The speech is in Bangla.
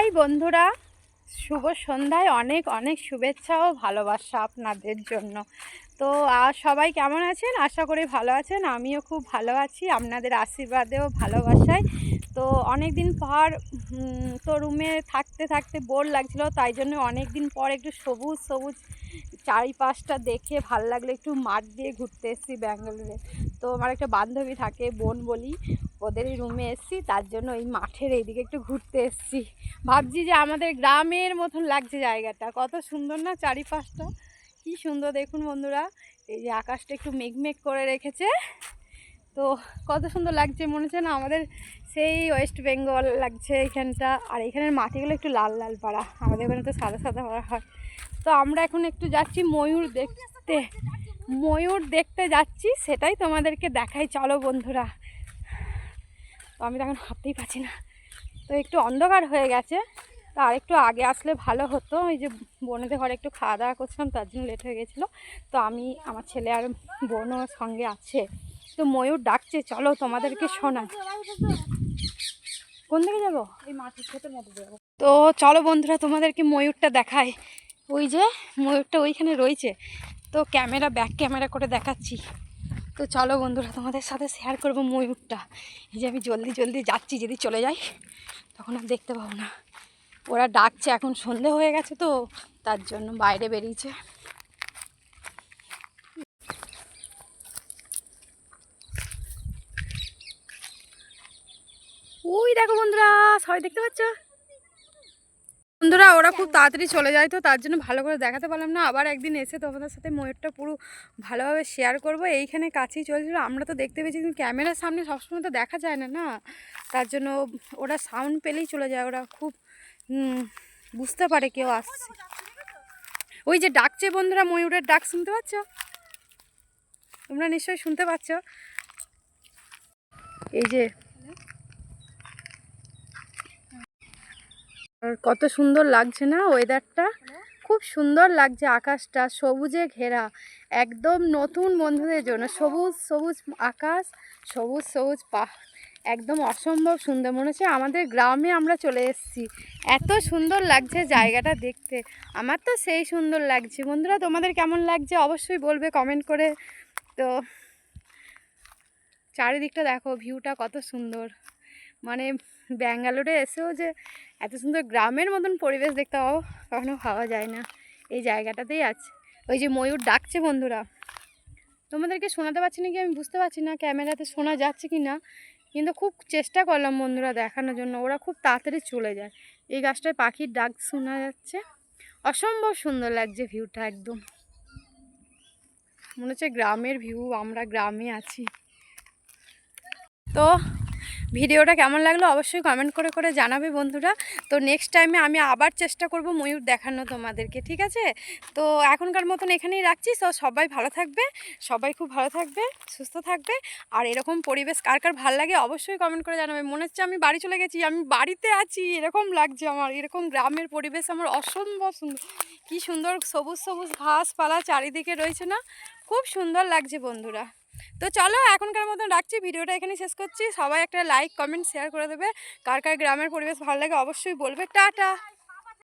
হাই বন্ধুরা, শুভ সন্ধ্যায় অনেক অনেক শুভেচ্ছা ও ভালোবাসা আপনাদের জন্য। তো সবাই কেমন আছেন? আশা করি ভালো আছেন। আমিও খুব ভালো আছি আপনাদের আশীর্বাদেও ভালোবাসায়। তো অনেক দিন পর তো রুমে থাকতে থাকতে বোর লাগছিলো, তাই জন্য অনেক দিন পর একটু সবুজ সবুজ চারিপাশটা দেখে ভালো লাগলো। একটু মাঠ দিয়ে ঘুরতে এসেছি ব্যাঙ্গালোরে। তো আমার একটা বান্ধবী থাকে, বোন বলি, ওদেরই রুমে এসেছি, তার জন্য এই মাঠের এইদিকে একটু ঘুরতে এসেছি। ভাবছি যে আমাদের গ্রামের মতন লাগছে জায়গাটা, কত সুন্দর না চারিপাশটা, কি সুন্দর দেখুন বন্ধুরা। এই যে আকাশটা একটু মেঘমেঘ করে রেখেছে, তো কত সুন্দর লাগছে, মনে হচ্ছে না আমাদের সেই ওয়েস্ট বেঙ্গল লাগছে এইখানটা। আর এইখানের মাটিগুলো একটু লাল লাল পাড়া, আমাদের ওখানে তো সাদা সাদা পাড়া হয়। তো আমরা এখন একটু যাচ্ছি ময়ূর দেখতে যাচ্ছি, সেটাই তোমাদেরকে দেখাই, চলো বন্ধুরা। তো আমি তো এখন হাঁটতেই পারছি না, তো একটু অন্ধকার হয়ে গেছে, তো আরেকটু আগে আসলে ভালো হতো। এই যে বোনেদের ঘরে একটু খাওয়া দাওয়া করছিলাম, তার জন্য লেট হয়ে গেছিলো। তো আমি, আমার ছেলে আর বোনও সঙ্গে আছে। তো ময়ূর ডাকছে, চলো তোমাদেরকে শোনাই। কোন দিকে যাবো? এই মাঠের ক্ষেতের মধ্যে যাবো। তো চলো বন্ধুরা, তোমাদেরকে ময়ূরটা দেখায়। ওই যে ময়ূরটা ওইখানে রয়েছে, তো ব্যাক ক্যামেরা করে দেখাচ্ছি। তো চলো বন্ধুরা, তোমাদের সাথে শেয়ার করবো ময়ূরটা। এই যে আমি জলদি জলদি যাচ্ছি, যদি চলে যাই তখন আর দেখতে পাবো না। ওরা ডাকছে, এখন সন্ধে হয়ে গেছে তো তার জন্য বাইরে বেরিয়েছে। ওই দেখো বন্ধুরা, সবাই দেখতে পাচ্ছ বন্ধুরা? ওরা খুব তাড়াতাড়ি চলে যায়, তো তার জন্য ভালো করে দেখাতে পারলাম না। আবার একদিন এসে তোমাদের সাথে ময়ূরটা পুরো ভালোভাবে শেয়ার করব। এইখানে কাছেই চলছিল, আমরা তো দেখতে পেয়েছি, কিন্তু ক্যামেরার সামনে সবসময় তো দেখা যায় না না, তার জন্য ওরা সাউন্ড পেলেই চলে যায়। ওরা খুব বুঝতে পারে কেউ আসছে। ওই যে ডাকছে বন্ধুরা, ময়ূরের ডাক শুনতে পাচ্ছ? তোমরা নিশ্চয়ই শুনতে পাচ্ছ। এই যে কত সুন্দর লাগছে না ওয়েদারটা, খুব সুন্দর লাগছে। আকাশটা সবুজে ঘেরা, একদম নতুন বন্ধুদের জন্য। সবুজ সবুজ আকাশ, সবুজ সবুজ একদম অসম্ভব সুন্দর। মনে হচ্ছে আমাদের গ্রামে আমরা চলে এসেছি, এত সুন্দর লাগছে জায়গাটা দেখতে। আমার তো সেই সুন্দর লাগছে। বন্ধুরা, তোমাদের কেমন লাগছে অবশ্যই বলবে কমেন্ট করে। তো চারিদিকটা দেখো, ভিউটা কত সুন্দর। মানে ব্যাঙ্গালোরে এসেও যে এত সুন্দর গ্রামের মতন পরিবেশ দেখতে কখনো পাওয়া যায় না, এই জায়গাটাতেই আছে। ওই যে ময়ূর ডাকছে বন্ধুরা, তোমাদেরকে শোনাতে পারছি না কি আমি বুঝতে পারছি না ক্যামেরাতে শোনা যাচ্ছে কি না, কিন্তু খুব চেষ্টা করলাম বন্ধুরা দেখানোর জন্য। ওরা খুব তাড়াতাড়ি চলে যায়। এই গাছটায় পাখির ডাক শোনা যাচ্ছে, অসম্ভব সুন্দর লাগছে ভিউটা। একদম মনে হচ্ছে গ্রামের ভিউ, আমরা গ্রামে আছি। তো ভিডিওটা কেমন লাগলো অবশ্যই কমেন্ট করে করে জানাবে বন্ধুরা। তো নেক্সট টাইমে আমি আবার চেষ্টা করব ময়ূর দেখানো তোমাদেরকে, ঠিক আছে? তো এখনকার মতন এখানেই রাখছি। তো সবাই ভালো থাকবে, সবাই খুব ভালো থাকবে, সুস্থ থাকবে। আর এরকম পরিবেশ কার কার ভালো লাগে অবশ্যই কমেন্ট করে জানাবে। মনে হচ্ছে আমি বাড়ি চলে গেছি, আমি বাড়িতে আছি, এরকম লাগছে আমার। এরকম গ্রামের পরিবেশ আমার অসম্ভব সুন্দর, কী সুন্দর সবুজ সবুজ ঘাসপালা চারিদিকে রয়েছে না, খুব সুন্দর লাগছে বন্ধুরা। তো চলো এখনকার মতন রাখছি, ভিডিওটা এখানে শেষ করছি। সবাই একটা লাইক কমেন্ট শেয়ার করে দেবে। কার কার গ্রামের পরিবেশ ভালো লাগে অবশ্যই বলবে। টাটা।